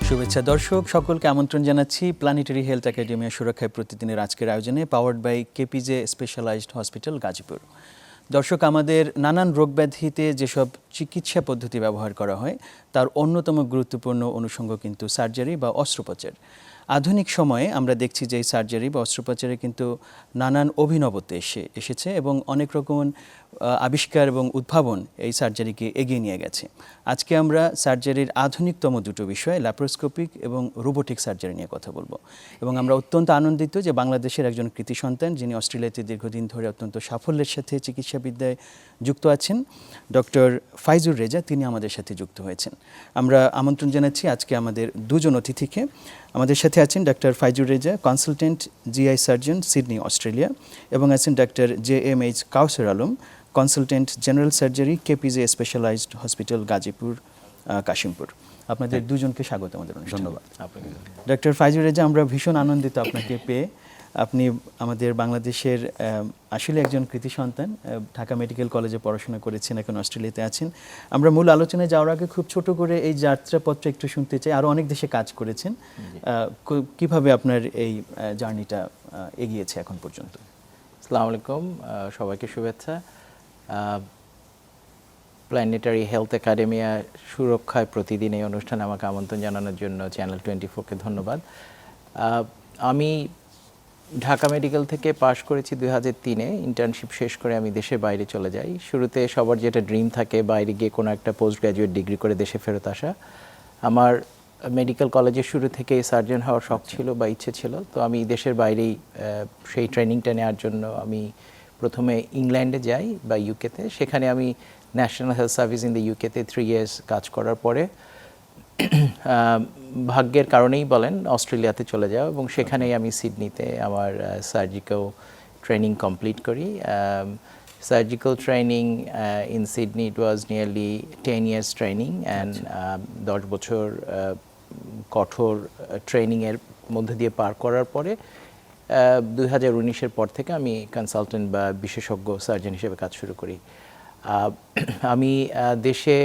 শুভেচ্ছা দর্শক, সকলকে আমন্ত্রণ জানাচ্ছি প্ল্যানেটারি হেলথ একাডেমি সুরক্ষায় প্রতিদিনের আজকের আয়োজনে, powered by KPJ specialised hospital Gazipur. দর্শক, আমাদের নানান রোগব্যাধিতে যেসব চিকিৎসা পদ্ধতি ব্যবহার করা হয় তার অন্যতম গুরুত্বপূর্ণ অনুষঙ্গ কিন্তু সার্জারি বা অস্ত্রোপচার। আধুনিক সময়ে আমরা দেখছি যে এই সার্জারি বা অস্ত্রোপচারে কিন্তু নানান অভিনবত্ব এসেছে এবং অনেক রকম আবিষ্কার এবং উদ্ভাবন এই সার্জারিকে এগিয়ে নিয়ে গেছে। আজকে আমরা সার্জারির আধুনিকতম দুটো বিষয়, ল্যাপারোস্কোপিক এবং রোবোটিক সার্জারি নিয়ে কথা বলবো। এবং আমরা অত্যন্ত আনন্দিত যে বাংলাদেশের একজন কৃতি সন্তান, যিনি অস্ট্রেলিয়াতে দীর্ঘদিন ধরে অত্যন্ত সাফল্যের সাথে চিকিৎসাবিদ্যায় যুক্ত আছেন, ডক্টর ফাইজুর রেজা, তিনি আমাদের সাথে যুক্ত হয়েছেন। আমরা আমন্ত্রণ জানাচ্ছি আজকে আমাদের দুজন অতিথিকে। আমাদের সাথে আছেন ডাক্তার Faizur Reza, consultant GI surgeon, Sydney, Australia, এবং আছেন ডাক্তার JMH Kausar Alam, consultant general surgery, KPJ specialised hospital Gazipur, Kashimpur. আপনাদের দুজনকে স্বাগত আমাদের অনুষ্ঠানে। ধন্যবাদ। ডক্টর ফাইজুর রেজা, আমরা ভীষণ আনন্দিত আপনাকে পেয়ে। আপনি আমাদের বাংলাদেশের আসলে একজন কৃতি সন্তান, ঢাকা মেডিকেল কলেজে পড়াশোনা করেছেন, এখন অস্ট্রেলিয়াতে আছেন। আমরা মূল আলোচনায় যাওয়ার আগে খুব ছোট করে এই যাত্রাপত্র একটু শুনতে চাই। আরও অনেক দেশে কাজ করেছেন, কিভাবে আপনার এই জার্নিটা এগিয়েছে এখন পর্যন্ত? আসসালামু আলাইকুম, সবাইকে শুভেচ্ছা। প্ল্যানেটারি হেলথ একাডেমিয়া সুরক্ষায় প্রতিদিন এই অনুষ্ঠানে আমাকে আমন্ত্রণ জানানোর জন্য চ্যানেল 24কে ধন্যবাদ। আমি ঢাকা মেডিকেল থেকে পাশ করেছি 2003-এ। ইন্টার্নশিপ শেষ করে আমি দেশের বাইরে চলে যাই। শুরুতে সবার যেটা ড্রিম থাকে, বাইরে গিয়ে কোনো একটা পোস্ট গ্র্যাজুয়েট ডিগ্রি করে দেশে ফেরত আসা। আমার মেডিকেল কলেজের শুরু থেকে সার্জন হওয়ার শখ ছিল বা ইচ্ছে ছিল, তো আমি দেশের বাইরেই সেই ট্রেনিংটা নেওয়ার জন্য আমি প্রথমে ইংল্যান্ডে যাই বা ইউকেতে। সেখানে আমি national health service in the ইউকেতে 3 ইয়ার্স কাজ করার পরে ভাগ্যের কারণেই বলেন অস্ট্রেলিয়াতে চলে যাও, এবং সেখানেই আমি সিডনিতে আমার সার্জিক্যাল ট্রেনিং কমপ্লিট করি। Surgical training in Sydney, it was nearly 10 years training, and 10 বছর কঠোর ট্রেনিংয়ের মধ্যে দিয়ে পার করার পরে 2019-এর পর থেকে আমি কনসালটেন্ট বা বিশেষজ্ঞ সার্জন হিসেবে কাজ শুরু করি। আমি দেশে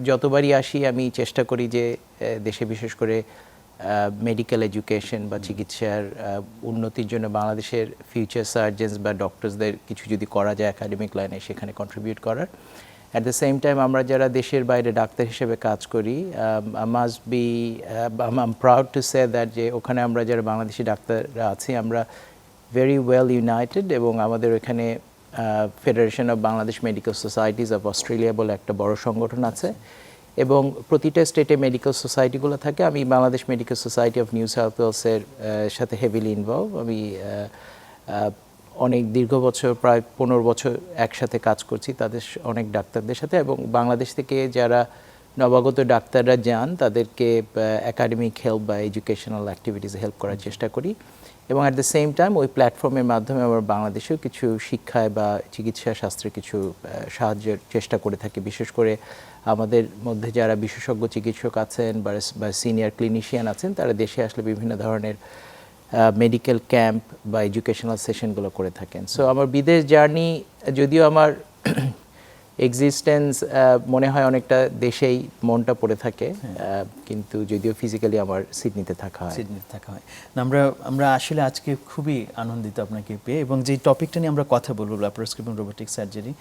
যতবারই আসি আমি চেষ্টা করি যে দেশে বিশেষ করে মেডিকেল এডুকেশন বা চিকিৎসার উন্নতির জন্য বাংলাদেশের ফিউচার সার্জেন্স বা ডক্টরসদের কিছু যদি করা যায় একাডেমিক লাইনে, সেখানে কন্ট্রিবিউট করার। অ্যাট দ্য সেম টাইম আমরা যারা দেশের বাইরে ডাক্তার হিসেবে কাজ করি, I am proud to say that যে ওখানে আমরা যারা বাংলাদেশি ডাক্তাররা আছি আমরা ভেরি ওয়েল ইউনাইটেড, এবং আমাদের ওখানে federation of Bangladesh medical societies of Australia বলে একটা বড় সংগঠন আছে, এবং প্রতিটা স্টেটে মেডিকেল সোসাইটিগুলো থাকে। আমি Bangladesh medical society of new south ওয়েলসের সাথে হেভিলি ইনভলভ। আমি অনেক দীর্ঘ বছর, প্রায় 15 বছর একসাথে কাজ করছি তাদের অনেক ডাক্তারদের সাথে, এবং বাংলাদেশ থেকে যারা নবাগত ডাক্তাররা যান তাদেরকে একাডেমিক হেল্প বা এডুকেশনাল অ্যাক্টিভিটিসে হেল্প করার চেষ্টা করি, এবং অ্যাট দ্য সেম টাইম ওই প্ল্যাটফর্মের মাধ্যমে আমরা বাংলাদেশেও কিছু শিক্ষায় বা চিকিৎসা শাস্ত্রে কিছু সাহায্যের চেষ্টা করে থাকি। বিশেষ করে আমাদের মধ্যে যারা বিশেষজ্ঞ চিকিৎসক আছেন বা সিনিয়র ক্লিনিশিয়ান আছেন, তারা দেশে আসলে বিভিন্ন ধরনের মেডিকেল ক্যাম্প বা এডুকেশনাল সেশনগুলো করে থাকেন। সো আমার বিদেশ জার্নি, যদিও আমার এক্সিস্টেন্স মনে হয় অনেকটা দেশেই মনটা পড়ে থাকে, কিন্তু যদিও ফিজিক্যালি আমার সিডনিতে থাকা হয়। আমরা আসলে আজকে খুবই আনন্দিত আপনাকে পেয়ে, এবং যে টপিকটা নিয়ে আমরা কথা বলবো, ল্যাপারোস্কোপি এবং রোবোটিক সার্জারি,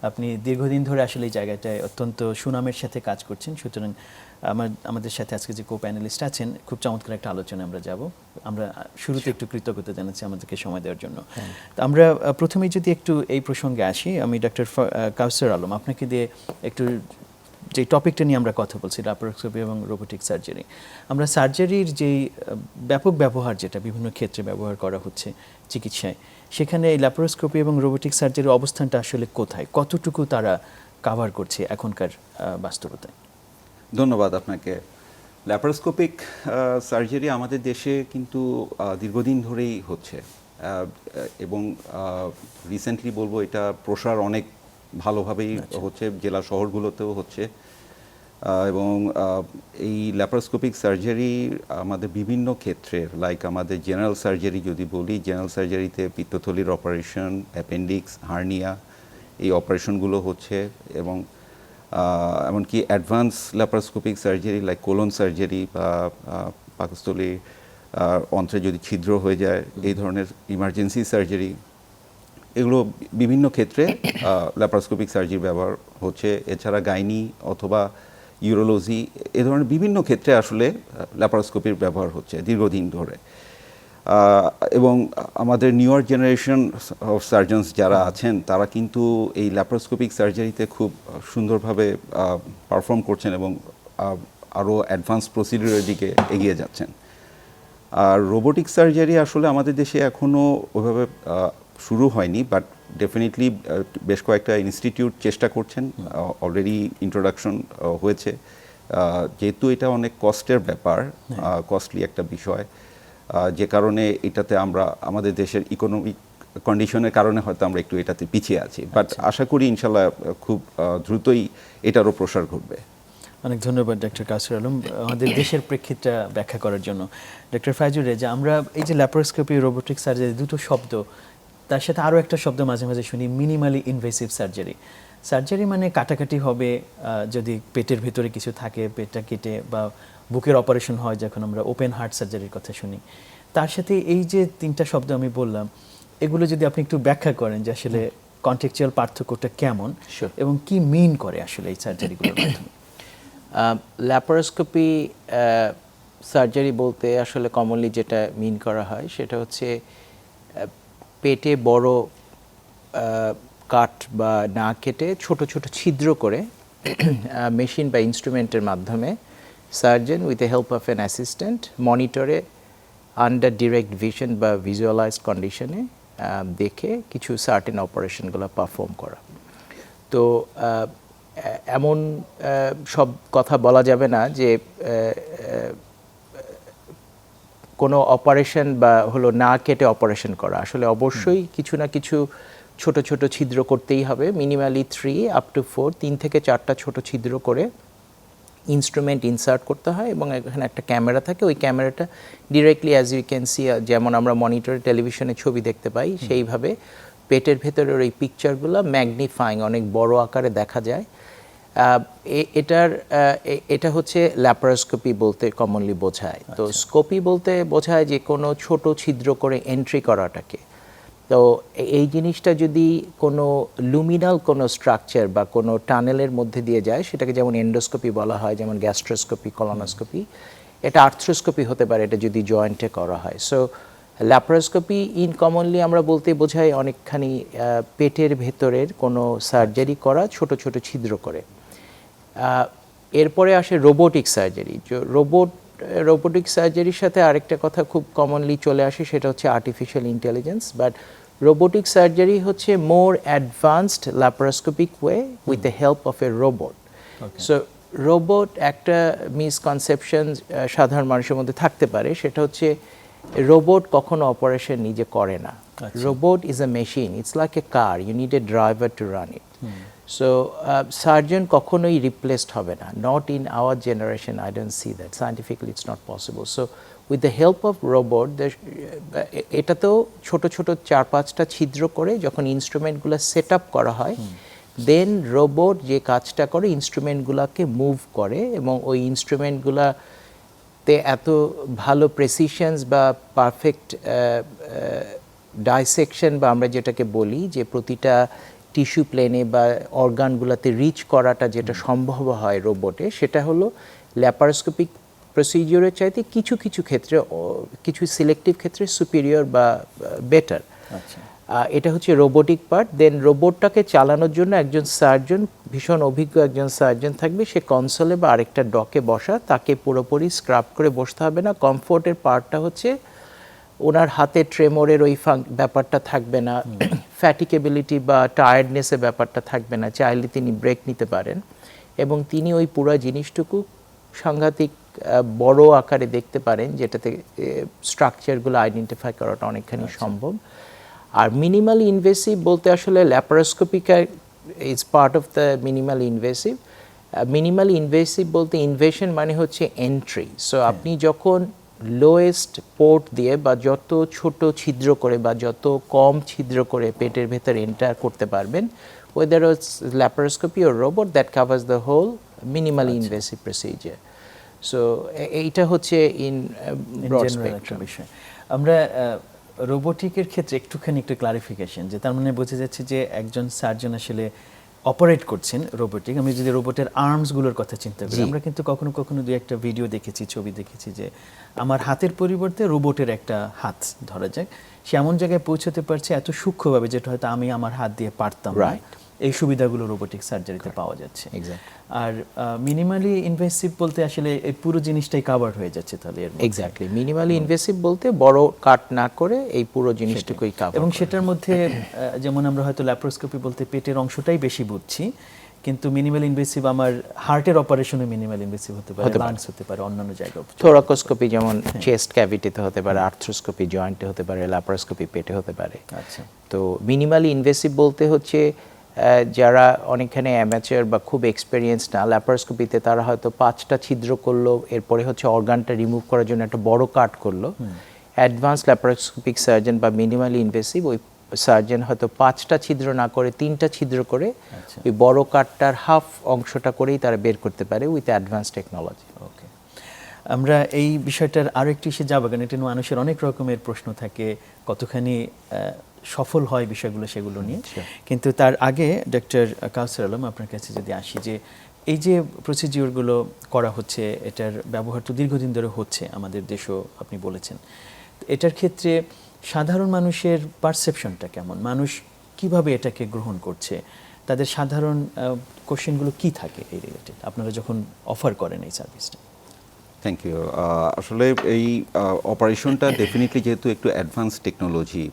আপনি দীর্ঘদিন ধরে আসলে এই জায়গাটায় অত্যন্ত সুনামের সাথে কাজ করছেন। সুতরাং আমাদের সাথে আজকে যে কো-প্যানেলিস্ট আছেন, খুব চমৎকার একটা আলোচনা আমরা যাব। আমরা শুরুতে একটু কৃতজ্ঞতা জানাচ্ছি আমাদেরকে সময় দেওয়ার জন্য। তো আমরা প্রথমেই যদি একটু এই প্রসঙ্গে আসি, আমি ডক্টর কাউসার আলম, আপনাকে দিয়ে একটু যে টপিকটা নিয়ে আমরা কথা বলছি, ল্যাপারোস্কোপি এবং রোবোটিক সার্জারি, আমরা সার্জারির যেই ব্যাপক ব্যবহার, যেটা বিভিন্ন ক্ষেত্রে ব্যবহার করা হচ্ছে চিকিৎসায়, সেখানে এই ল্যাপারোস্কোপি এবং রোবোটিক সার্জারির অবস্থানটা আসলে কোথায়, কতটুকু তারা কাভার করছে এখনকার বাস্তবতায়? ধন্যবাদ আপনাকে। ল্যাপারোস্কোপিক সার্জারি আমাদের দেশে কিন্তু দীর্ঘদিন ধরেই হচ্ছে, এবং রিসেন্টলি বলবো এটা প্রসার অনেক ভালোভাবেই হচ্ছে, জেলা শহরগুলোতেও হচ্ছে, এবং এই ল্যাপারোস্কোপিক সার্জারি আমাদের বিভিন্ন ক্ষেত্রে, লাইক আমাদের জেনারেল সার্জারি যদি বলি, জেনারেল সার্জারিতে পিত্তথলির অপারেশন, অ্যাপেন্ডিক্স, হার্নিয়া, এই অপারেশনগুলো হচ্ছে, এবং এমনকি advance laparoscopic surgery like colon surgery বা পাকস্থলী অন্ত্রে যদি ছিদ্র হয়ে যায়, এই ধরনের ইমার্জেন্সি সার্জারি, এগুলো বিভিন্ন ক্ষেত্রে ল্যাপারোস্কোপিক সার্জারি ব্যবহার হচ্ছে। এছাড়া গাইনি অথবা ইউরোলজি, এ ধরনের বিভিন্ন ক্ষেত্রে আসলে ল্যাপারোস্কোপির ব্যবহার হচ্ছে দীর্ঘদিন ধরে। এবং আমাদের নিউয়ার জেনারেশন অফ সার্জনস যারা আছেন, তারা কিন্তু এই ল্যাপারোস্কোপিক সার্জারিতে খুব সুন্দরভাবে পারফর্ম করছেন এবং আরও অ্যাডভান্স প্রসিডিউরের দিকে এগিয়ে যাচ্ছেন। আর রোবোটিক সার্জারি আসলে আমাদের দেশে এখনও ওইভাবে শুরু হয়নি, বাট ডেফিনেটলি বেশ কয়েকটা ইনস্টিটিউট চেষ্টা করছেন, অলরেডি ইন্ট্রোডাকশন হয়েছে। যেহেতু এটা অনেক কস্টের ব্যাপার, কস্টলি একটা বিষয়, যে কারণে এটাতে আমরা আমাদের দেশের ইকোনমিক কন্ডিশনের কারণে হয়তো আমরা একটু এটাতে পিছিয়ে আছি, বাট আশা করি ইনশাল্লাহ খুব দ্রুতই এটারও প্রসার ঘটবে। অনেক ধন্যবাদ ডক্টর কাসর আলম আমাদের দেশের প্রেক্ষিতটা ব্যাখ্যা করার জন্য। ডক্টর ফাইজুর রেজা, আমরা এই যে ল্যাপারোস্কোপি, রোবোটিক সার্জারি, দুটো শব্দ, তার সাথে আরও একটা শব্দ মাঝে মাঝে শুনি, মিনিমালি ইনভেসিভ সার্জারি। সার্জারি মানে কাটাকাটি হবে, যদি পেটের ভেতরে কিছু থাকে পেটটা কেটে, বা বুকের অপারেশন হয় যখন আমরা ওপেন হার্ট সার্জারির কথা শুনি। তার সাথে এই যে তিনটা শব্দ আমি বললাম, এগুলো যদি আপনি একটু ব্যাখ্যা করেন যে আসলে কনটেক্সচুয়াল পার্থক্যটা কেমন এবং কি মিন করে আসলে এই সার্জারিগুলোর মাধ্যমে। ল্যাপারোস্কোপি সার্জারি বলতে আসলে কমনলি যেটা মিন করা হয় সেটা হচ্ছে পেটে বড় কাট বা না কেটে ছোট ছোট ছিদ্র করে মেশিন বা ইনস্ট্রুমেন্টের মাধ্যমে surgeon with the help of an assistant মনিটরে আন্ডার ডিরেক্ট ভিশন বা ভিজুয়ালাইজড কন্ডিশনে দেখে কিছু সার্টেন অপারেশনগুলো পারফর্ম করা। তো এমন সব কথা বলা যাবে না যে কোনো অপারেশন বা হলো না কেটে অপারেশন করা, আসলে অবশ্যই কিছু না কিছু ছোট ছোট ছিদ্র করতেই হবে, মিনিমালি 3 up to 4, 3 থেকে 4টা ছোট ছিদ্র করে ইনস্ট্রুমেন্ট ইনসার্ট করতে হয় এবং এখানে একটা ক্যামেরা থাকে, ওই ক্যামেরাটা directly as you can see, যেমন আমরা মনিটরে টেলিভিশনে ছবি দেখতে পাই সেইভাবে পেটের ভেতরের ওই পিকচারগুলো ম্যাগনিফাইং অনেক বড় আকারে দেখা যায়। এটা হচ্ছে ল্যাপারোস্কোপি বলতে কমনলি বোঝায়। তো স্কোপি বলতে বোঝায় যে কোনো ছোট ছিদ্র করে এন্ট্রি করাটাকে। তো এই জিনিসটা যদি কোনো লুমিনাল কোনো স্ট্রাকচার বা কোনো টানেলের মধ্যে দিয়ে যায়, সেটাকে যেমন এন্ডোস্কোপি বলা হয়, যেমন গ্যাস্ট্রোস্কোপি, কলোনোস্কোপি। এটা আর্থ্রোস্কোপি হতে পারে, এটা যদি জয়েন্টে করা হয়। সো ল্যাপারোস্কোপি ইন কমনলি আমরা বলতে বোঝাই অনেকখানি পেটের ভেতরের কোনো সার্জারি করা ছোট ছোট ছিদ্র করে। এরপরে আসে রোবোটিক সার্জারি। রোবোটিক সার্জারির সাথে আরেকটা কথা খুব কমনলি চলে আসে, সেটা হচ্ছে artificial intelligence. But robotic surgery হচ্ছে more advanced laparoscopic way with the help of a robot. So robot, একটা মিসকনসেপশন সাধারণ মানুষের মধ্যে থাকতে পারে, সেটা হচ্ছে রোবট কখনো অপারেশন নিজে করে না। Robot is a machine, it's like a car, you need a driver to run it. So surgeon কখনোই রিপ্লেসড হবে না, not in our generation, I don't see that, scientifically it's not possible. So with the help of robot, এটাতেও ছোট ছোট 4-5টা ছিদ্র করে যখন ইনস্ট্রুমেন্টগুলো set up করা হয়, দেন রোবট যে কাজটা করে ইনস্ট্রুমেন্টগুলোকে মুভ করে, এবং ওই ইনস্ট্রুমেন্টগুলোতে এত ভালো প্রেসিশনস বা পারফেক্ট ডাইসেকশন বা আমরা যেটাকে বলি যে প্রতিটা টিস্যু প্লেনে বা অর্গানগুলোতে রিচ করাটা যেটা সম্ভব হয় রোবটে, সেটা হলো ল্যাপারোস্কোপিক প্রসিডিওরের চাইতে কিছু কিছু ক্ষেত্রে, কিছু সিলেক্টিভ ক্ষেত্রে সুপিরিয়র বা বেটার। এটা হচ্ছে রোবোটিক পার্ট। দেন রোবটটাকে চালানোর জন্য একজন সার্জন, ভীষণ অভিজ্ঞ একজন সার্জন থাকবে, সে কনসোলে বা আরেকটা ডকে বসা, তাকে পুরোপুরি স্ক্রাব করে বসতে হবে না। কমফোর্টের পার্টটা হচ্ছে ওনার হাতে ট্রেমোরের ওই ব্যাপারটা থাকবে না, ফ্যাটিকেবিলিটি বা টায়ার্ডনেসের ব্যাপারটা থাকবে না, চাইলে তিনি ব্রেক নিতে পারেন, এবং তিনি ওই পুরো জিনিসটুকু সাংঘাতিক বড় আকারে দেখতে পারেন, যেটাতে স্ট্রাকচারগুলো আইডেন্টিফাই করাটা অনেকখানি সম্ভব। আর মিনিমালি ইনভেসিভ বলতে আসলে laparoscopic is part of the minimally invasive. Minimally invasive বলতে ইনভেশন মানে হচ্ছে এন্ট্রি। সো আপনি যখন লোয়েস্ট পোর্ট দিয়ে বা যত ছোট ছিদ্র করে বা যত কম ছিদ্র করে পেটের ভেতর এন্টার করতে পারবেন, whether it's laparoscopy or robot that covers the whole minimally invasive procedure. So এইটা হচ্ছে in broad জেনারেল একটা spectrum. বিষয়। আমরা রোবোটিকের ক্ষেত্রে একটুখানি একটু ক্লারিফিকেশন, যে তার মানে বোঝা যাচ্ছে যে একজন সার্জন আসলে অপারেট করছেন রোবোটিক। আমি যদি রোবটের আর্মসগুলোর কথা চিন্তা করি, জি। আমরা কিন্তু কখনো কখনো দুই একটা ভিডিও দেখেছি, ছবি দেখেছি যে আমার হাতের পরিবর্তে রোবটের একটা হাত ধরা যাক, সে এমন জায়গায় পৌঁছতে পারছে এত সূক্ষ্মভাবে যেটা হয়তো আমি আমার হাত দিয়ে পারতাম না। Right. এই সুবিধাগুলো রোবোটিক সার্জারিতে পাওয়া যাচ্ছে। Exactly. আর মিনিমালি ইনভেসিভ বলতে আসলে এই পুরো জিনিসটাই কভার হয়ে যাচ্ছে তাহলে এর মধ্যে। এক্স্যাক্টলি, মিনিমালি ইনভেসিভ বলতে বড় কাট না করে এই পুরো জিনিসটুকুই কাভার। এবং সেটার মধ্যে যেমন আমরা হয়তো ল্যাপারোস্কোপি বলতে পেটের অংশটাই বেশি বুঝছি, কিন্তু মিনিমাল ইনভেসিভ আমার হার্টের অপারেশনে মিনিমাল ইনভেসিভ হতে পারে, লাংস হতে পারে, অন্যান্য জায়গায়। থোরাকোস্কোপি যেমন চেস্ট ক্যাভিটিতে হতে পারে, আর্থ্রোস্কোপি জয়েন্টে হতে পারে, ল্যাপারোস্কোপি পেটে হতে পারে। আচ্ছা, তো মিনিমালি ইনভেসিভ বলতে হচ্ছে যারা অনেকখানে অ্যামেচার বা খুব এক্সপেরিয়েন্স না, ল্যাপারোস্কোপিতে তারা হয়তো 5টা ছিদ্র করলো, এরপরে হচ্ছে অর্গানটা রিমুভ করার জন্য একটা বড় কাট করলো। অ্যাডভান্স ল্যাপারোস্কোপিক সার্জন বা মিনিমালি ইনভেসিভ ওই সার্জন হয়তো 5টা ছিদ্র না করে 3টা ছিদ্র করে ওই বড় কাটটার হাফ অংশটা করেই তারা বের করতে পারে উইথ অ্যাডভান্স টেকনোলজি। ওকে। আমরা এই বিষয়টার আরও একটু এসে যাবো, কারণ এটা নিয়ে মানুষের অনেক রকমের প্রশ্ন থাকে, কতখানি সফল হয় বিষয়গুলো সেগুলো নিয়ে। কিন্তু তার আগে ডক্টর কাউসার আলম, আপনার কাছে যদি আসি, যে এই যে প্রসিডিওরগুলো করা হচ্ছে, এটার ব্যবহার তো দীর্ঘদিন ধরে হচ্ছে আমাদের দেশও, আপনি বলেছেন। এটার ক্ষেত্রে সাধারণ মানুষের পারসেপশনটা কেমন, মানুষ কিভাবে এটাকে গ্রহণ করছে, তাদের সাধারণ কোশ্চেনগুলো কি থাকে এই রিলেটেড আপনারা যখন অফার করেন এই সার্ভিসটা? Thank you. আসলে এই অপারেশনটা ডেফিনেটলি যেহেতু একটু অ্যাডভান্স টেকনোলজি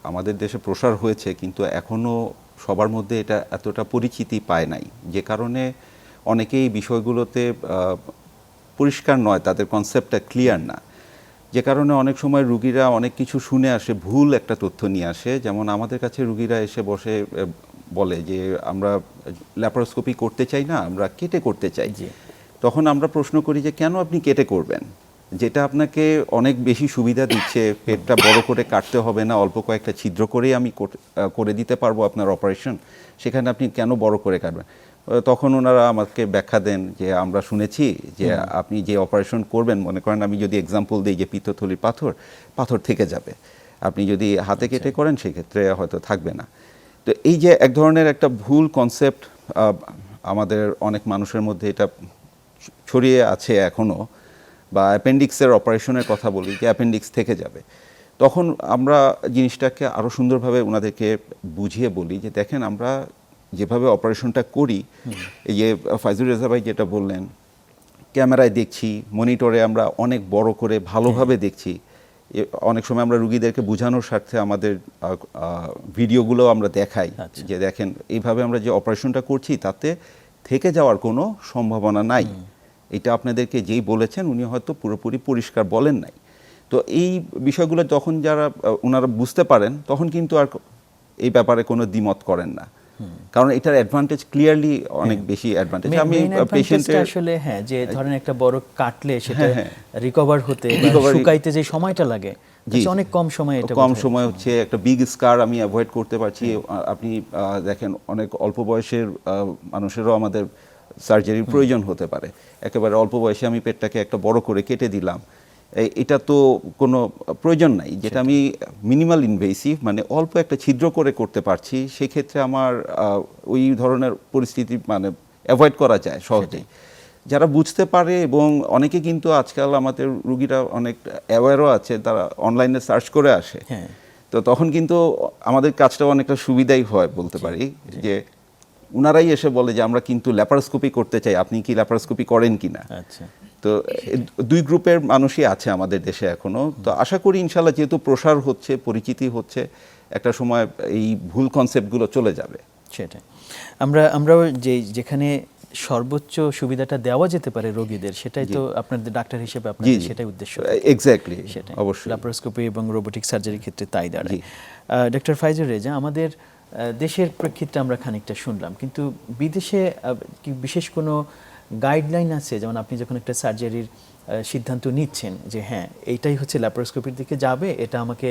আমাদের দেশে প্রসার হয়েছে, কিন্তু এখনও সবার মধ্যে এটা এতটা পরিচিতি পায় নাই, যে কারণে অনেকেই বিষয়গুলোতে পরিষ্কার নয়, তাদের কনসেপ্টটা ক্লিয়ার না, যে কারণে অনেক সময় রুগীরা অনেক কিছু শুনে আসে, ভুল একটা তথ্য নিয়ে আসে। যেমন আমাদের কাছে রুগীরা এসে বসে বলে যে আমরা ল্যাপারোস্কোপি করতে চাই না, আমরা কেটে করতে চাই। তখন আমরা প্রশ্ন করি যে কেন আপনি কেটে করবেন, যেটা আপনাকে অনেক বেশি সুবিধা দিচ্ছে, পেটটা বড় করে কাটতে হবে না, অল্প কয়েকটা ছিদ্র করেই আমি করে দিতে পারবো আপনার অপারেশন, সেখানে আপনি কেন বড় করে কাটবেন? তখন ওনারা আমাকে ব্যাখ্যা দেন যে আমরা শুনেছি যে আপনি যে অপারেশন করবেন, মনে করেন আমি যদি এক্সাম্পল দিই যে পিত্তথলির পাথর থেকে যাবে, আপনি যদি হাতে কেটে করেন সেক্ষেত্রে হয়তো থাকবে না। তো এই যে এক ধরনের একটা ভুল কনসেপ্ট আমাদের অনেক মানুষের মধ্যে এটা ছড়িয়ে আছে এখনও, বা অ্যাপেন্ডিক্সের অপারেশনের কথা বলি যে অ্যাপেন্ডিক্স থেকে যাবে, তখন আমরা জিনিসটাকে আরও সুন্দরভাবে ওনাদেরকে বুঝিয়ে বলি যে দেখেন আমরা যেভাবে অপারেশনটা করি, এই যে ফাইজুর রেজা ভাই যেটা বললেন, ক্যামেরায় দেখছি, মনিটরে আমরা অনেক বড় করে ভালোভাবে দেখছি, অনেক সময় আমরা রুগীদেরকে বোঝানোর স্বার্থে আমাদের ভিডিওগুলো আমরা দেখাই যে দেখেন এইভাবে আমরা যে অপারেশনটা করছি তাতে থেকে যাওয়ার কোনো সম্ভাবনা নাই। এটা আপনাদেরকে যেই বলেছেন উনি হয়তো পুরোপুরি পরিষ্কার বলেন নাই। তো এই বিষয়গুলো যখন যারা ওনারা বুঝতে পারেন, তখন কিন্তু আর এই ব্যাপারে কোনো দ্বিমত করেন না, কারণ এটার অ্যাডভান্টেজ ক্লিয়ারলি অনেক বেশি অ্যাডভান্টেজ। আমি পেশেন্টের আসলে যে ধরেন একটা বড় কাটলে সেটা রিকভার হতে শুকাইতে যে সময়টা লাগে, অনেক কম সময়, এটা কম সময় হচ্ছে একটা বিগ স্কার আমি অ্যাভয়েড করতে পারছি। আপনি দেখেন অনেক অল্প বয়সের মানুষেরও আমাদের সার্জারির প্রয়োজন হতে পারে, একেবারে অল্প বয়সে আমি পেটটাকে একটা বড় করে কেটে দিলাম, এটা তো কোনো প্রয়োজন নাই। যেটা আমি মিনিমাল ইনভেসিভ মানে অল্প একটা ছিদ্র করে করতে পারছি, সেক্ষেত্রে আমার ওই ধরনের পরিস্থিতি মানে অ্যাভয়েড করা যায় সহজেই। যারা বুঝতে পারে, এবং অনেকে কিন্তু আজকাল আমাদের রুগীরা অনেক অ্যাওয়ারও আছে, তারা অনলাইনে সার্চ করে আসে, তো তখন কিন্তু আমাদের কাজটা অনেকটা সুবিধাই হয় বলতে পারি, যে উনারাই এসে বলে যে আমরা কিন্তু ল্যাপারোস্কোপি করতে চাই, আপনি কি ল্যাপারোস্কোপি করেন কিনা। তো দুই গ্রুপের মানুষই আছে আমাদের দেশে এখনো। তো আশা করি ইনশাল্লাহ যেহেতু প্রসার হচ্ছে, পরিচিতি হচ্ছে, একটা সময় এই ভুল কনসেপ্টগুলো চলে যাবে। সেটাই আমরাও যেখানে সর্বোচ্চ সুবিধাটা দেওয়া যেতে পারে রোগীদের, সেটাই তো আপনাদের ডাক্তার হিসেবে আপনাদের সেটাই উদ্দেশ্য। এক্স্যাক্টলি, সেটাই অবশ্যই ল্যাপারোস্কোপি এবং রোবোটিক সার্জারির ক্ষেত্রে তাই দাঁড়ায়। ডক্টর ফাইজুর রেজা, আমাদের দেশের প্রেক্ষিতে আমরা খানিকটা শুনলাম, কিন্তু বিদেশে কি বিশেষ কোনো গাইডলাইন আছে, যেমন আপনি যখন একটা সার্জারির সিদ্ধান্ত নিচ্ছেন যে হ্যাঁ এইটাই হচ্ছে ল্যাপারোস্কোপির দিকে যাবে, এটা আমাকে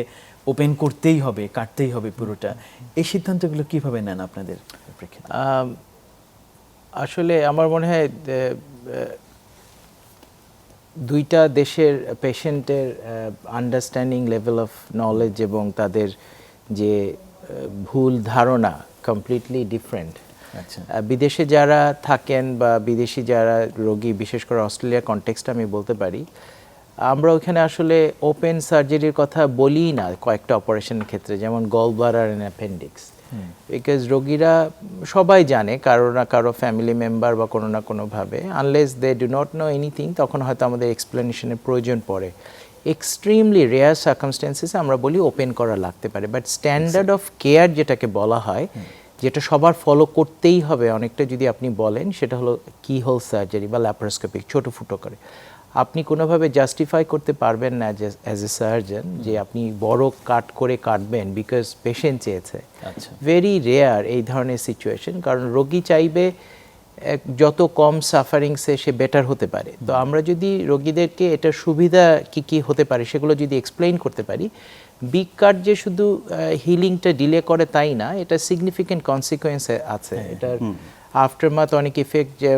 ওপেন করতেই হবে, কাটতেই হবে পুরোটা, এই সিদ্ধান্তগুলো কিভাবে নেন আপনাদের প্রেক্ষিতে? আসলে আমার মনে হয় দুইটা দেশের পেশেন্টের আন্ডারস্ট্যান্ডিং লেভেল অফ নলেজ এবং তাদের যে ভুল ধারণা কমপ্লিটলি ডিফারেন্ট। আচ্ছা, বিদেশে যারা থাকেন বা বিদেশি যারা রোগী, বিশেষ করে অস্ট্রেলিয়ার কনটেক্সটে আমি বলতে পারি, আমরা ওখানে আসলে ওপেন সার্জারির কথা বলি না কয়েকটা অপারেশনের ক্ষেত্রে, যেমন gallbladder and appendix, because রোগীরা সবাই জানে কারো না কারো ফ্যামিলি মেম্বার বা কোনো না কোনোভাবে, unless they do not know anything, তখন হয়তো আমাদের এক্সপ্লেনেশনের প্রয়োজন পড়ে। এক্সট্রিমলি রেয়ার সার্কামস্ট্যান্সেসে আমরা বলি ওপেন করা লাগতে পারে, বাট স্ট্যান্ডার্ড অফ কেয়ার যেটাকে বলা হয়, যেটা সবার ফলো করতেই হবে অনেকটা যদি আপনি বলেন, সেটা হলো কি হোল সার্জারি বা ল্যাপারোস্কোপিক, ছোটো ফুটো করে। আপনি কোনোভাবে জাস্টিফাই করতে পারবেন না অ্যাজ এ সার্জন যে আপনি বড় কাট করে কাটবেন বিকজ পেশেন্ট চেয়েছে। আচ্ছা, ভেরি রেয়ার এই ধরনের সিচুয়েশন, কারণ রোগী চাইবে যত কম সাফারিংসে সে বেটার হতে পারে। তো আমরা যদি রোগীদেরকে এটার সুবিধা কি কি হতে পারে সেগুলো যদি এক্সপ্লেইন করতে পারি, বিগ কাট যে শুধু হিলিংটা ডিলে করে তাই না, এটা সিগনিফিক্যান্ট কনসিকোয়েন্স আছে। এটার আফটারমাথ অনেক ইফেক্ট, যে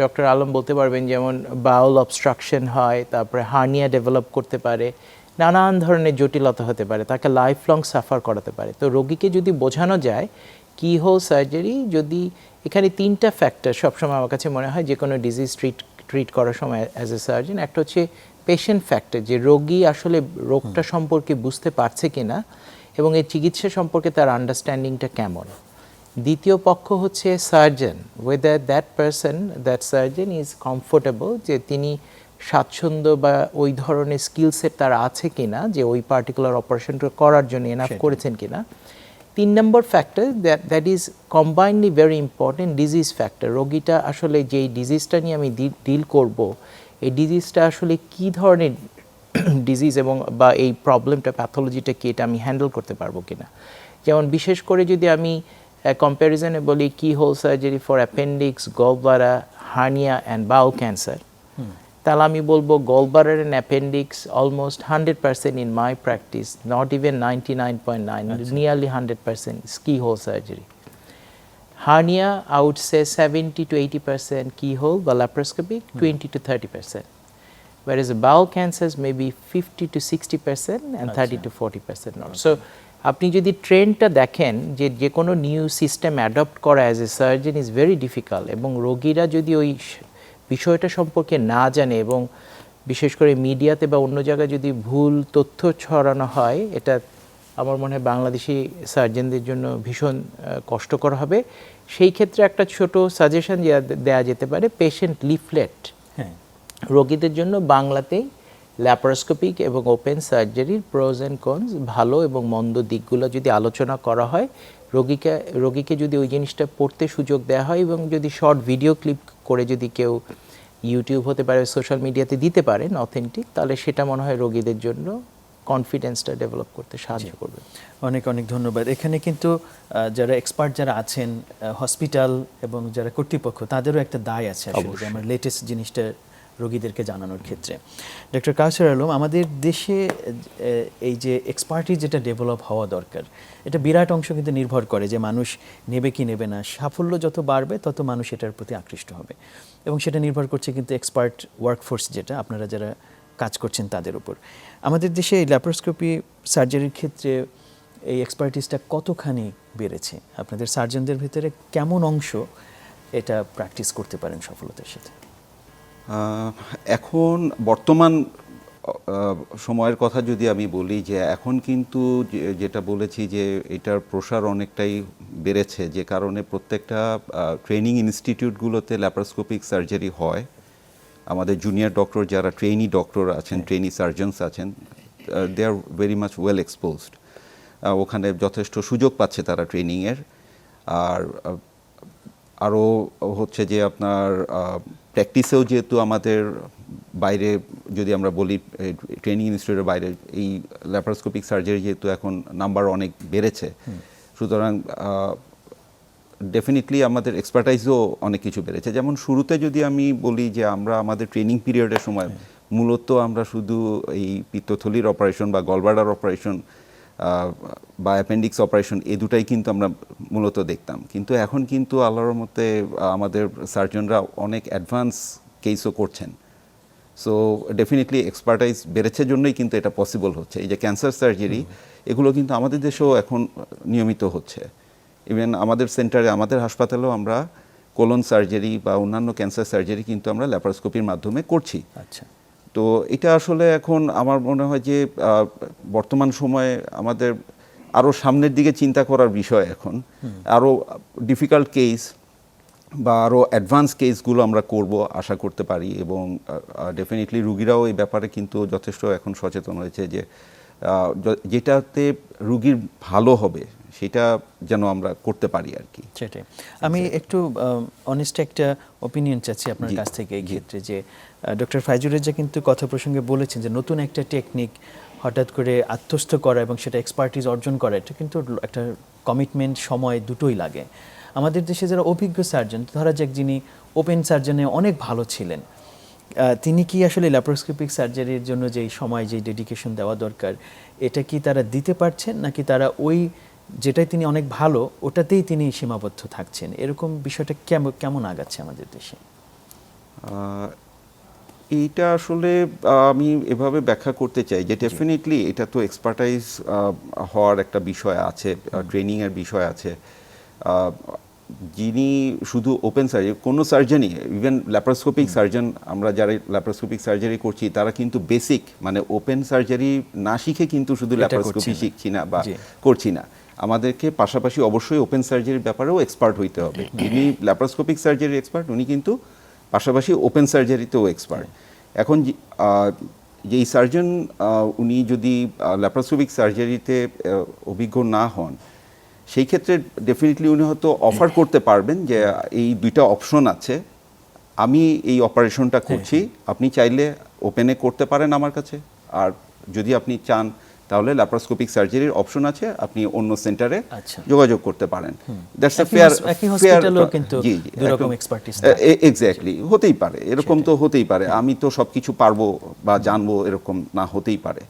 ডক্টর আলম বলতে পারবেন, যেমন বাউল অবস্ট্রাকশন হয়, তারপরে হার্নিয়া ডেভেলপ করতে পারে, নানান ধরনের জটিলতা হতে পারে, তাকে লাইফ লং সাফার করাতে পারে। তো রোগীকে যদি বোঝানো যায় কি হোল সার্জারি, যদি এখানে তিনটা ফ্যাক্টর সবসময় আমার কাছে মনে হয় যে কোনো ডিজিজ ট্রিট করার সময় অ্যাজ এ সার্জন, একটা হচ্ছে পেশেন্ট ফ্যাক্টর, যে রোগী আসলে রোগটা সম্পর্কে বুঝতে পারছে কিনা এবং এই চিকিৎসা সম্পর্কে তার আন্ডারস্ট্যান্ডিংটা কেমন। দ্বিতীয় পক্ষ হচ্ছে surgeon, weather that surgeon is comfortable, যে তিনি স্বাচ্ছন্দ্য বা ওই ধরনের স্কিল সেট তার আছে কিনা, যে ওই পার্টিকুলার অপারেশনটা করার জন্য এনাফ করেছেন কিনা। 3 number factor that is combinedly very important, disease factor. রোগীটা আসলে যেই ডিজিজটা নিয়ে আমি ডিল করব, এই ডিজিজটা আসলে কী ধরনের ডিজিজ এবং বা এই প্রবলেমটা, প্যাথোলজিটা কি, এটা আমি হ্যান্ডেল করতে পারবো কিনা। যেমন বিশেষ করে যদি আমি কম্প্যারিজনে বলি কি whole surgery for appendix, gallbladder, hernia and bowel cancer, তাহলে আমি বলবো gallbladder and appendix almost 100% in my practice, not even 99.9, nearly 100% keyhole surgery. Hernia, I would say 70 to 80% keyhole বা laparoscopic, 20 to 30%. Whereas bowel cancers may be 50 to 60% and 30 to 40% not. So আপনি যদি ট্রেন্ডটা দেখেন, যে কোনো new system adopt করা as a surgeon is very difficult, এবং রোগীরা যদি ওই বিষয়টা সম্পর্কে না জানে এবং বিশেষ করে মিডিয়াতে বা অন্য জায়গায় যদি ভুল তথ্য ছড়ানো হয়, এটা আমার মনে হয় বাংলাদেশি সার্জনদের জন্য ভীষণ কষ্টকর হবে। সেই ক্ষেত্রে একটা ছোট সাজেশন দেওয়া যেতে পারে, পেশেন্ট লিফলেট রোগীদের জন্য বাংলাতেই ল্যাপারোস্কোপিক এবং ওপেন সার্জারির প্রোজ অ্যান্ড কনস, ভালো এবং মন্দ দিকগুলো যদি আলোচনা করা হয়, রোগীকে যদি ওই জিনিসটা পড়তে সুযোগ দেওয়া হয় এবং যদি শর্ট ভিডিও ক্লিপ করে যদি কেউ ইউটিউব হতে পারে, সোশ্যাল মিডিয়াতে দিতে পারেন অথেন্টিক, তাহলে সেটা মনে হয় রোগীদের জন্য কনফিডেন্সটা ডেভেলপ করতে সাহায্য করবে। অনেক অনেক ধন্যবাদ। এখানে কিন্তু যারা এক্সপার্ট যারা আছেন, হসপিটাল এবং যারা কর্তৃপক্ষ, তাদেরও একটা দায় আছে আসলে, যে আমার লেটেস্ট জিনিসটা রোগীদেরকে জানানোর ক্ষেত্রে। ডক্টর কাউসার আলম, আমাদের দেশে এই যে এক্সপার্টিস যেটা ডেভেলপ হওয়া দরকার, এটা বিরাট অংশ কিন্তু নির্ভর করে যে মানুষ নেবে কি নেবে না। সাফল্য যত বাড়বে তত মানুষ এটার প্রতি আকৃষ্ট হবে, এবং সেটা নির্ভর করছে কিন্তু এক্সপার্ট ওয়ার্কফোর্স, যেটা আপনারা যারা কাজ করছেন তাদের উপর। আমাদের দেশে এই ল্যাপারোস্কোপি সার্জারির ক্ষেত্রে এই এক্সপার্টিসটা কতখানি বেড়েছে? আপনাদের সার্জনদের ভিতরে কেমন অংশ এটা প্র্যাকটিস করতে পারেন সফলতার সাথে? এখন বর্তমান সময়ের কথা যদি আমি বলি, যে এখন কিন্তু যেটা বলেছি যে এটার প্রসার অনেকটাই বেড়েছে, যে কারণে প্রত্যেকটা ট্রেনিং ইনস্টিটিউটগুলোতে ল্যাপারোস্কোপিক সার্জারি হয়। আমাদের জুনিয়র ডক্টর যারা ট্রেনি ডক্টর আছেন, ট্রেনি সার্জনস আছেন, they are very much well exposed. ওখানে যথেষ্ট সুযোগ পাচ্ছে তারা ট্রেনিংয়ের। আর আরও হচ্ছে যে আপনার প্র্যাকটিসেও যেহেতু আমাদের বাইরে যদি আমরা বলি ট্রেনিং ইনস্টিটিউটের বাইরে এই ল্যাপারোস্কোপিক সার্জারি যেহেতু এখন নাম্বার অনেক বেড়েছে, সুতরাং ডেফিনেটলি আমাদের এক্সপার্টাইজও অনেক কিছু বেড়েছে। যেমন শুরুতে যদি আমি বলি যে আমরা আমাদের ট্রেনিং পিরিয়ডের সময় মূলত আমরা শুধু এই পিত্তথলির অপারেশন বা গলব্লাডার অপারেশন বা অ্যাপেন্ডিক্স অপারেশন এই দুটাই কিন্তু আমরা মূলত দেখতাম, কিন্তু এখন কিন্তু আল্লাহর মতে আমাদের সার্জনরা অনেক অ্যাডভান্স কেসও করছেন। সো ডেফিনেটলি এক্সপার্টাইজ বেড়েছে জন্যই কিন্তু এটা পসিবল হচ্ছে। এই যে ক্যান্সার সার্জারি এগুলো কিন্তু আমাদের দেশেও এখন নিয়মিত হচ্ছে। ইভেন আমাদের সেন্টারে, আমাদের হাসপাতালেও আমরা কোলন সার্জারি বা অন্যান্য ক্যান্সার সার্জারি কিন্তু আমরা ল্যাপারোস্কোপির মাধ্যমে করছি। আচ্ছা, তো এটা আসলে এখন আমার মনে হয় যে বর্তমান সময়ে আমাদের আরও সামনের দিকে চিন্তা করার বিষয়। এখন আরও ডিফিকাল্ট কেস বা আরও অ্যাডভান্স কেসগুলো আমরা করব আশা করতে পারি, এবং ডেফিনেটলি রুগীরাও এই ব্যাপারে কিন্তু যথেষ্ট এখন সচেতন হয়েছে যে যেটাতে রুগীর ভালো হবে সেটা যেন আমরা করতে পারি আর কি। সেটাই। আমি একটু অনেস্ট একটা ওপিনিয়ন চাচ্ছি আপনার কাছ থেকে এই ক্ষেত্রে, যে ডক্টর ফাইজুর রেজা কিন্তু কথা প্রসঙ্গে বলেছেন যে নতুন একটা টেকনিক হঠাৎ করে আত্মস্থ করা এবং সেটা এক্সপার্টিস অর্জন করা, এটা কিন্তু একটা কমিটমেন্ট, সময় দুটোই লাগে। আমাদের দেশে যারা অভিজ্ঞ সার্জন, ধরা যাক যিনি ওপেন সার্জনে অনেক ভালো ছিলেন, তিনি কি আসলে ল্যাপারোস্কোপিক সার্জারির জন্য যেই সময়, যেই ডেডিকেশন দেওয়া দরকার, এটা কি তারা দিতে পারছেন, নাকি তারা ওই যেটাই তিনি অনেক ভালো ওটাতেই তিনি সীমাবদ্ধ থাকছেন? এরকম বিষয়টা কেমন আগাচ্ছে আমাদের দেশে? এইটা আসলে আমি এভাবে ব্যাখ্যা করতে চাই যে ডেফিনেটলি এটা তো এক্সপার্টাইজ হওয়ার একটা বিষয় আছে, ট্রেনিংয়ের বিষয় আছে। যিনি শুধু ওপেন সার্জারি, কোনো সার্জনই, ইভেন ল্যাপারোস্কোপিক সার্জন, আমরা যারা ল্যাপারোস্কোপিক সার্জারি করছি তারা কিন্তু বেসিক মানে ওপেন সার্জারি না শিখে কিন্তু শুধু ল্যাপারোস্কোপি শিখছি না বা করছি না। আমাদেরকে পাশাপাশি অবশ্যই ওপেন সার্জারির ব্যাপারেও এক্সপার্ট হইতে হবে। যিনি ল্যাপারোস্কোপিক সার্জারির এক্সপার্ট উনি কিন্তু পাশাপাশি ওপেন সার্জারিতেও এক্সপার্ট। এখন যেই সার্জন উনি যদি ল্যাপারোস্কোপিক সার্জারিতে অভিজ্ঞ না হন, সেই ক্ষেত্রে ডেফিনেটলি উনি হয়তো অফার করতে পারবেন যে এই দুইটা অপশন আছে, আমি এই অপারেশনটা করছি, আপনি চাইলে ওপেনে করতে পারেন আমার কাছে, আর যদি আপনি চান তাহলে ল্যাপারোস্কোপিক সার্জারির অপশন আছে, আপনি অন্য সেন্টারে যোগাযোগ করতে পারেন। দ্যাটস আ ফেয়ার, এক্স্যাক্টলি হতেই পারে, এরকম তো হতেই পারে। আমি তো সব কিছু পারবো বা জানবো এরকম না হতেই পারে।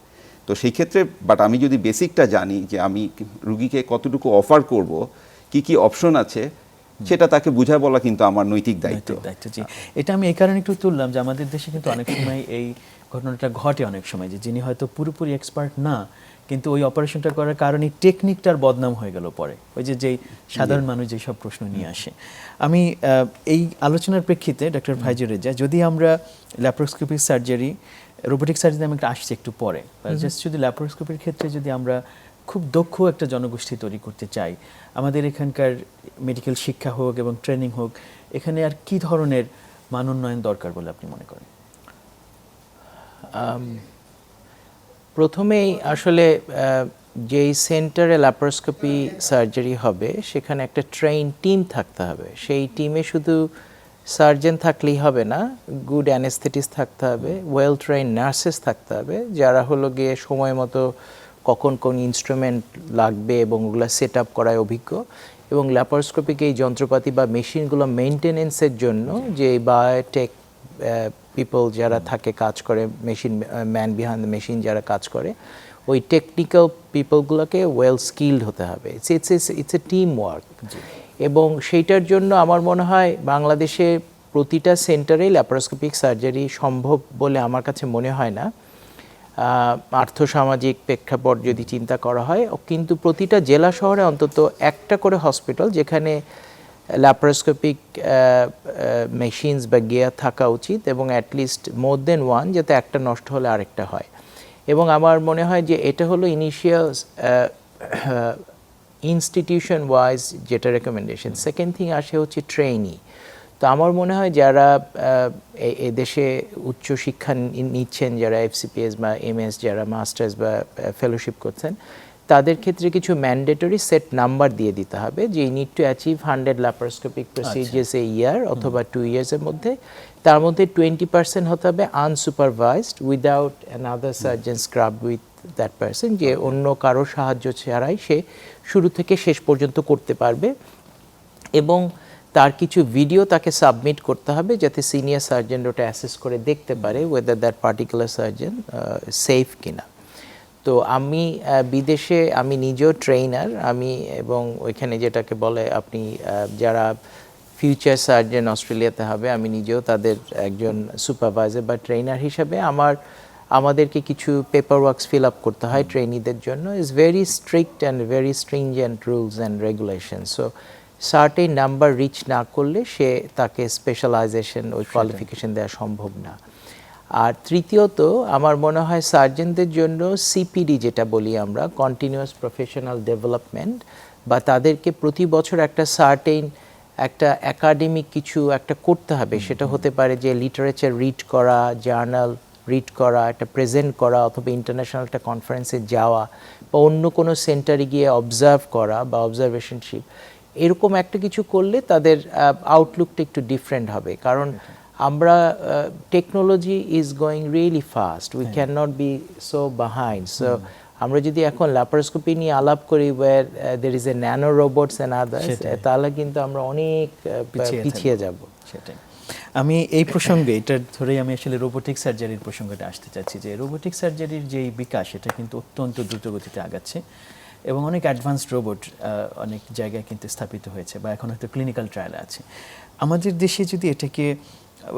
তো সেই ক্ষেত্রে বাট আমি যদি বেসিকটা জানি যে আমি রুগীকে কতটুকু অফার করব, কি কি অপশন আছে, সেটা তাকে বুঝায় বলা কিন্তু আমার নৈতিক দায়িত্ব। জি, এটা আমি এই কারণে একটু তুললাম যে আমাদের দেশে কিন্তু অনেক সময় এই ঘটনাটা ঘটে, অনেক সময় যে যিনি হয়তো পুরোপুরি এক্সপার্ট না, কিন্তু ওই অপারেশনটা করার কারণে টেকনিকটার বদনাম হয়ে গেল পরে, ওই যে যেই সাধারণ মানুষ যেসব প্রশ্ন নিয়ে আসে। আমি এই আলোচনার প্রেক্ষিতে ডক্টর ফাইজুর রেজা, যদি আমরা ল্যাপারোস্কোপিক সার্জারি, রোবোটিক সার্জারি আমি একটা আসছি একটু পরে, জাস্ট যদি ল্যাপারোস্কোপির ক্ষেত্রে যদি আমরা খুব দক্ষ একটা জনগোষ্ঠী তৈরি করতে চাই, আমাদের এখানকার মেডিকেল শিক্ষা হোক এবং ট্রেনিং হোক, এখানে আর কি ধরনের মান উন্নয়ন দরকার বলে আপনি মনে করেন? প্রথমেই আসলে যেই সেন্টারে ল্যাপারোস্কোপি সার্জারি হবে সেখানে একটা ট্রেইন টিম থাকতে হবে। সেই টিমে শুধু সার্জন থাকলেই হবে না, গুড অ্যানেস্থেটিস্ট থাকতে হবে, ওয়েল ট্রেইন নার্সেস থাকতে হবে, যারা হলো গিয়ে সময় মতো কখন কোন ইনস্ট্রুমেন্ট লাগবে এবং ওগুলো সেট আপ করায় অভিজ্ঞ, এবং ল্যাপারোস্কোপিক এই যন্ত্রপাতি বা মেশিনগুলো মেনটেনেন্সের জন্য যে বায়োটেক পিপল যারা থাকে, কাজ করে, machine man behind the machine যারা কাজ করে, ওই টেকনিক্যাল পিপলগুলোকে ওয়েল স্কিলড হতে হবে। ইটস এ টিম ওয়ার্ক, এবং সেইটার জন্য আমার মনে হয় বাংলাদেশে প্রতিটা সেন্টারেই ল্যাপারোস্কোপিক সার্জারি সম্ভব বলে আমার কাছে মনে হয় না, আর্থসামাজিক প্রেক্ষাপট যদি চিন্তা করা হয়। কিন্তু প্রতিটা জেলা শহরে অন্তত একটা করে হসপিটাল যেখানে ল্যাপারোস্কোপিক মেশিনস বা গিয়ার থাকা উচিত, এবং অ্যাটলিস্ট মোর দেন ওয়ান, যাতে একটা নষ্ট হলে আরেকটা হয়। এবং আমার মনে হয় যে এটা হলো ইনিশিয়াল ইনস্টিটিউশন ওয়াইজ যেটা রেকমেন্ডেশন। সেকেন্ড থিং আসে হচ্ছে ট্রেইনি। তো আমার মনে হয় যারা এদেশে উচ্চশিক্ষা নিচ্ছেন, যারা FCPS বা MS, যারা মাস্টার্স বা ফেলোশিপ করছেন, তাদের ক্ষেত্রে কিছু ম্যান্ডেটরি সেট নাম্বার দিয়ে দিতে হবে যে you need to achieve 100 laparoscopic procedures a year অথবা 2 ইয়ার্সের মধ্যে। তার মধ্যে 20% হতে হবে unsupervised, without another surgeon scrub with that person, যে অন্য কারো সাহায্য ছাড়াই সে শুরু থেকে শেষ পর্যন্ত করতে পারবে। এবং তার কিছু ভিডিও তাকে সাবমিট করতে হবে যাতে সিনিয়র সার্জন ওটা অ্যাসেস করে দেখতে পারে weather that particular surgeon safe কিনা। তো আমি বিদেশে আমি নিজেও ট্রেনার আমি, এবং ওইখানে যেটাকে বলে আপনি যারা ফিউচার সার্জন অস্ট্রেলিয়াতে হবে, আমি নিজেও তাদের একজন সুপারভাইজার বা ট্রেনার হিসাবে আমাদেরকে কিছু পেপার ওয়ার্কস ফিল আপ করতে হয় ট্রেনিদের জন্য। Is very strict and very stringent rules and regulation. So certain number reach না করলে তাকে স্পেশালাইজেশন ওই কোয়ালিফিকেশন দেওয়া সম্ভব না। আর তৃতীয়ত আমার মনে হয় সার্জনদের জন্য সিপিডি যেটা বলি আমরা, কন্টিনিউয়াস প্রফেশনাল ডেভেলপমেন্ট, বা তাদেরকে প্রতি বছর একটা সার্টেন একটা একাডেমিক কিছু একটা করতে হবে। সেটা হতে পারে যে লিটারেচার রিড করা, জার্নাল রিড করা, একটা প্রেজেন্ট করা, অথবা ইন্টারন্যাশনাল একটা কনফারেন্সে যাওয়া, বা অন্য কোনো সেন্টারে গিয়ে অবজার্ভ করা বা অবজারভেশনশিপ, এরকম একটা কিছু করলে তাদের আউটলুকটা একটু ডিফারেন্ট হবে। কারণ আমরা technology is going really fast, we can not be so behind. So আমরা যদি এখন ল্যাপারোস্কোপি নিয়ে আলাপ করি where there is a nano robots and others, তাহলে কিন্তু আমরা অনেক পিছিয়ে যাব। সেটাই। আমি এই প্রসঙ্গে এটার ধরেই আমি আসলে রোবোটিক সার্জারির প্রসঙ্গটা আসতে চাচ্ছি, যে রোবোটিক সার্জারির যেই বিকাশ এটা কিন্তু অত্যন্ত দ্রুতগতিতে আগাচ্ছে এবং অনেক অ্যাডভান্সড রোবট অনেক জায়গায় কিন্তু স্থাপিত হয়েছে বা এখন হয়তো ক্লিনিক্যাল ট্রায়ালে আছে। আমাদের দেশে যদি এটাকে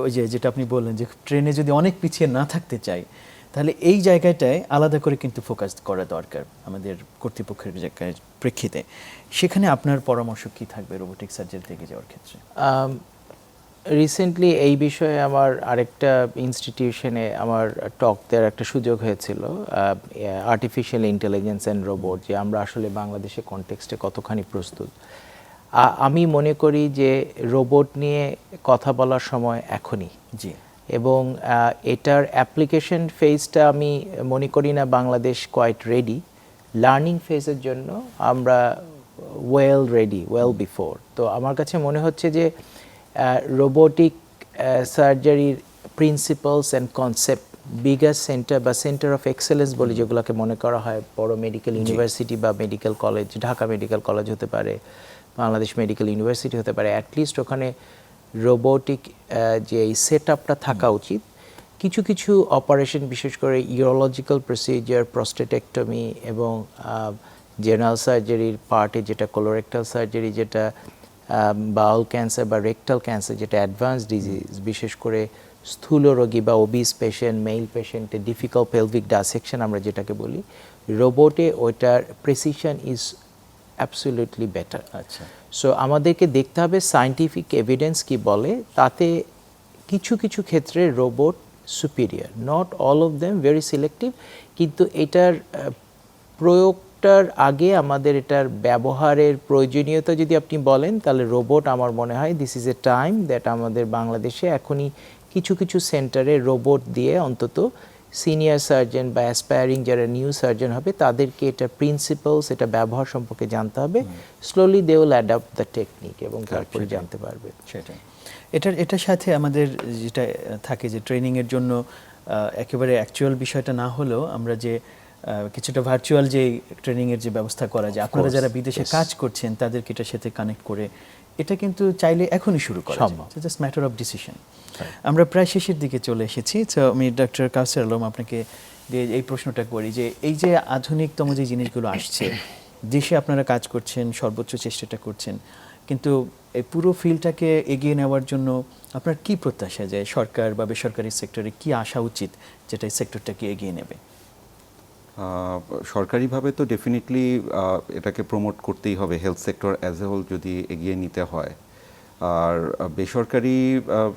ওই যেটা আপনি বললেন যে ট্রেনে যদি অনেক পিছিয়ে না থাকতে চাই, তাহলে এই জায়গাটায় আলাদা করে কিন্তু ফোকাস করা দরকার আমাদের কর্তৃপক্ষের জায়গায় প্রেক্ষিতে। সেখানে আপনার পরামর্শ কি থাকবে রোবোটিক সার্জারি থেকে যাওয়ার ক্ষেত্রে? রিসেন্টলি এই বিষয়ে আমার আরেকটা ইনস্টিটিউশনে আমার টক দেওয়ার একটা সুযোগ হয়েছিল, আর্টিফিশিয়াল ইন্টেলিজেন্স অ্যান্ড রোবট, যে আমরা আসলে বাংলাদেশে কনটেক্সটে কতখানি প্রস্তুত। আমি মনে করি যে রোবট নিয়ে কথা বলার সময় এখনই, জি, এবং এটার অ্যাপ্লিকেশন ফেজটা আমি মনে করি না বাংলাদেশ কোয়াইট রেডি। লার্নিং ফেজের জন্য আমরা ওয়েল রেডি, ওয়েল বিফোর। তো আমার কাছে মনে হচ্ছে যে রোবোটিক সার্জারির principles and concept bigger centre বা সেন্টার অফ এক্সেলেন্স বলে যেগুলোকে মনে করা হয়, বড় মেডিকেল ইউনিভার্সিটি বা medical college, Dhaka medical college হতে পারে, বাংলাদেশ মেডিকেল ইউনিভার্সিটি হতে পারে, অ্যাটলিস্ট ওখানে রোবোটিক যে এই সেট আপটা থাকা উচিত। কিছু কিছু অপারেশন, বিশেষ করে ইউরোলজিক্যাল প্রসিজার, প্রস্টেটেক্টমি এবং জেনারেল সার্জারির পার্টে যেটা কোলোরেক্টাল সার্জারি, যেটা বাউল ক্যান্সার বা রেকটাল ক্যান্সার, যেটা অ্যাডভান্স ডিজিজ, বিশেষ করে স্থূল রোগী বা ওবিস পেশেন্ট, মেল পেশেন্টে ডিফিকাল্ট পেলভিক ডাইসেকশন আমরা যেটাকে বলি, রোবটে ওইটার প্রেসিশন ইজ অ্যাবসলিউটলি বেটার। আচ্ছা। সো আমাদেরকে দেখতে হবে সায়েন্টিফিক এভিডেন্স কি বলে, তাতে কিছু কিছু ক্ষেত্রে robot superior, not all of them, very selective. কিন্তু এটার প্রয়োগটার আগে আমাদের এটার ব্যবহারের প্রয়োজনীয়তা যদি আপনি বলেন, তাহলে রোবট আমার মনে হয় this is a time that আমাদের বাংলাদেশে এখনই কিছু কিছু সেন্টারে রোবট দিয়ে অন্তত সিনিয়র সার্জন বা অ্যাসপায়ারিং যারা নিউ সার্জন হবে তাদেরকে এটা প্রিন্সিপালস, এটা ব্যবহার সম্পর্কে জানতে হবে। Slowly they will adapt the technique এবং তারপরে জানতে পারবে। সেটাই। এটার সাথে আমাদের যেটা থাকে যে ট্রেনিংয়ের জন্য একেবারে অ্যাকচুয়াল বিষয়টা না হলেও আমরা যে কিছুটা ভার্চুয়াল যে ট্রেনিংয়ের যে ব্যবস্থা করা যায়, আপনারা যারা বিদেশে কাজ করছেন তাদেরকে এটার সাথে কানেক্ট করে এটা কিন্তু চাইলে এখনই শুরু করা সম্ভব। Just matter of decision. আমরা প্রায় শেষের দিকে চলে এসেছি। তো আমি ডক্টর কাউসার আলম আপনাকে এই প্রশ্নটা করি যে এই যে আধুনিকতম যে জিনিসগুলো আসছে, দেশে আপনারা কাজ করছেন, সর্বোচ্চ চেষ্টাটা করছেন, কিন্তু এই পুরো ফিল্ডটাকে এগিয়ে নেওয়ার জন্য আপনার কি প্রত্যাশা, যে সরকার বা বেসরকারি সেক্টরে কি আসা উচিত যেটা এই সেক্টরটাকে এগিয়ে নেবে? সরকারিভাবে তো ডেফিনেটলি এটাকে প্রমোট করতেই হবে, health sector as a whole যদি এগিয়ে নিতে হয়। আর বেসরকারি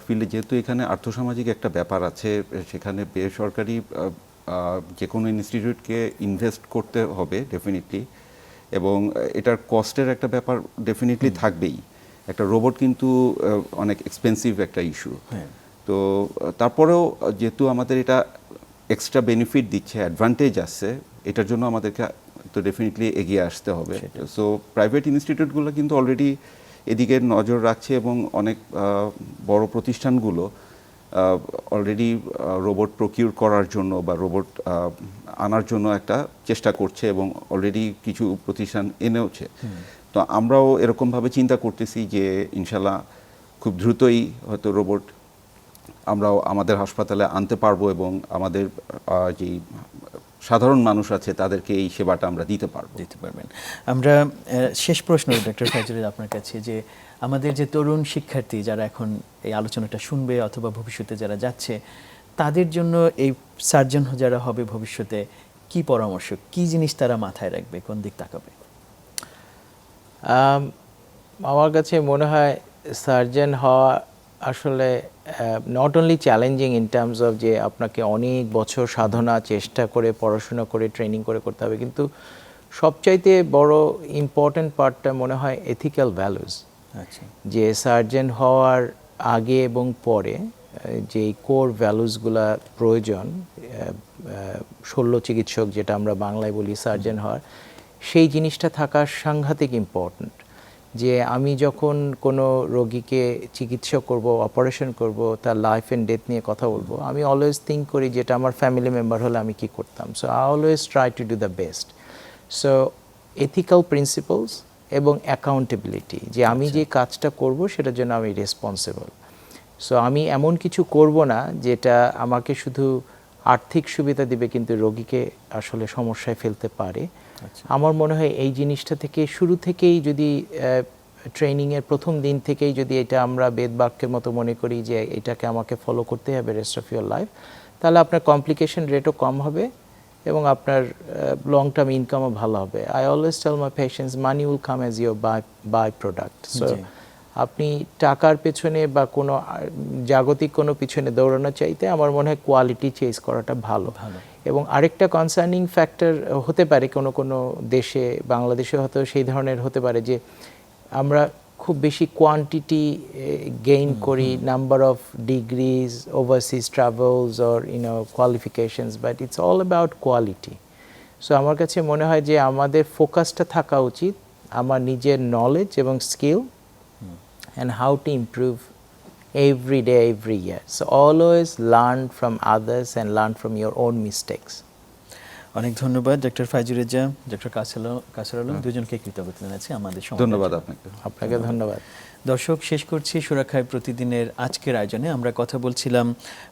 ফিল্ডে যেহেতু এখানে আর্থসামাজিক একটা ব্যাপার আছে, সেখানে বেসরকারি যে কোনো ইনস্টিটিউটকে ইনভেস্ট করতে হবে ডেফিনেটলি, এবং এটার কস্টের একটা ব্যাপার ডেফিনেটলি থাকবেই। একটা রোবট কিন্তু অনেক এক্সপেন্সিভ একটা ইস্যু। তো তারপরেও যেহেতু আমাদের এটা এক্সট্রা বেনিফিট দিচ্ছে, অ্যাডভান্টেজ আসছে, এটার জন্য আমাদেরকে তো ডেফিনেটলি এগিয়ে আসতে হবে। সো প্রাইভেট ইনস্টিটিউটগুলো কিন্তু অলরেডি এদিকে নজর রাখছে এবং অনেক বড় প্রতিষ্ঠানগুলো অলরেডি রোবট প্রকিউর করার জন্য বা রোবট আনার জন্য একটা চেষ্টা করছে এবং অলরেডি কিছু প্রতিষ্ঠান এনেওছে। তো আমরাও এরকমভাবে চিন্তা করতেছি যে ইনশাল্লাহ খুব দ্রুতই হয়তো রোবট আমরাও আমাদের হাসপাতালে আনতে পারবো এবং আমাদের যে সাধারণ মানুষ আছে তাদেরকে এই সেবাটা আমরা দিতে পারবো। দিতে পারবেন। আমরা শেষ প্রশ্ন ডক্টর ফাইজুল আপনার কাছে, যে আমাদের যে তরুণ শিক্ষার্থী যারা এখন এই আলোচনাটা শুনবে অথবা ভবিষ্যতে যারা যাচ্ছে, তাদের জন্য এই সার্জন যারা হবে ভবিষ্যতে কি পরামর্শ, কি জিনিস তারা মাথায় রাখবে, কোন দিক তাকাবে? আমার কাছে মনে হয় সার্জন হওয়া আসলে not only challenging in terms of যে আপনাকে অনেক বছর সাধনা, চেষ্টা করে, পড়াশোনা করে, ট্রেনিং করে করতে হবে, কিন্তু সবচাইতে বড় ইম্পর্ট্যান্ট পার্টটা মনে হয় এথিক্যাল ভ্যালুজ। আচ্ছা, যে সার্জন হওয়ার আগে এবং পরে যে কোর ভ্যালুসগুলা প্রয়োজন, শল্য চিকিৎসক যেটা আমরা বাংলায় বলি সার্জন হওয়ার, সেই জিনিসটা থাকা সাংঘাতিক ইম্পর্ট্যান্ট। যে আমি যখন কোনো রোগীকে চিকিৎসা করব, অপারেশন করব, তার লাইফ অ্যান্ড ডেথ নিয়ে কথা বলবো, আমি অলওয়েজ থিঙ্ক করি যেটা আমার ফ্যামিলি মেম্বার হলে আমি কি করতাম। So I always try to do the best. So ethical principles এবং অ্যাকাউন্টেবিলিটি, যে আমি যে কাজটা করব সেটার জন্য আমি রেসপন্সিবল। সো আমি এমন কিছু করব না যেটা আমাকে শুধু আর্থিক সুবিধা দিবে কিন্তু রোগীকে আসলে সমস্যায় ফেলতে পারে। আমার মনে হয় এই জিনিসটা থেকে শুরু থেকেই যদি ট্রেনিংয়ের প্রথম দিন থেকেই যদি এটা আমরা বেদবাক্যের মতো মনে করি যে এটাকে আমাকে ফলো করতে হবে রেস্ট অফ ইয়োর লাইফ, তাহলে আপনার কমপ্লিকেশন রেটও কম হবে এবং আপনার লং টার্ম ইনকামও ভালো হবে। I always tell my patients money will come as your by product. So আপনি টাকার পেছনে বা কোনো জাগতিক কোনো পিছনে দৌড়ানো চাইতে আমার মনে হয় কোয়ালিটি চেজ করাটা ভালো। এবং আরেকটা কনসার্নিং ফ্যাক্টর হতে পারে কোনো কোনো দেশে, বাংলাদেশে হয়তো সেই ধরনের হতে পারে যে আমরা খুব বেশি কোয়ান্টিটি গেইন করি, number of degrees, overseas travels or qualifications, but it's all about quality. So আমার কাছে মনে হয় যে আমাদের ফোকাসটা থাকা উচিত আমার নিজের নলেজ এবং skill and how to improve every day, every year. So always learn from others and learn from your own mistakes. অনেক ধন্যবাদ ডক্টর ফাইজুর রেজা, ডক্টর কাসর আলম, দুজনকে কৃতজ্ঞতা জানাচ্ছি আমাদের সময়। ধন্যবাদ আপনাকে। আপনাকে ধন্যবাদ। দর্শক, শেষ করছি সুরক্ষায় প্রতিদিনের আজকের আয়োজনে। আমরা কথা বলছিলাম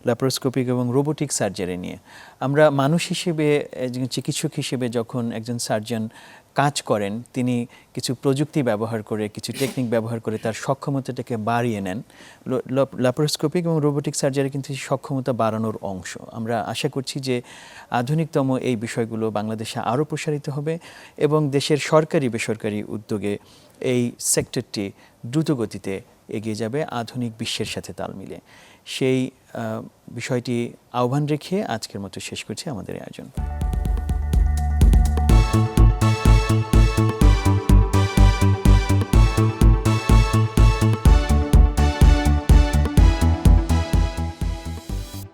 ল্যাপারোস্কোপিক এবং রোবোটিক সার্জারি নিয়ে। আমরা মানুষ হিসেবে, একজন চিকিৎসক হিসেবে যখন একজন সার্জন কাজ করেন, তিনি কিছু প্রযুক্তি ব্যবহার করে, কিছু টেকনিক ব্যবহার করে তার সক্ষমতাটাকে বাড়িয়ে নেন। ল্যাপারোস্কোপিক এবং রোবোটিক সার্জারি কিন্তু সক্ষমতা বাড়ানোর অংশ। আমরা আশা করছি যে আধুনিকতম এই বিষয়গুলো বাংলাদেশে আরও প্রসারিত হবে এবং দেশের সরকারি বেসরকারি উদ্যোগে এই সেক্টরটি দ্রুত গতিতে এগিয়ে যাবে আধুনিক বিশ্বের সাথে তাল মিলিয়ে। সেই বিষয়টি আহ্বান রেখে আজকের মতো শেষ করছি আমাদের আয়োজন।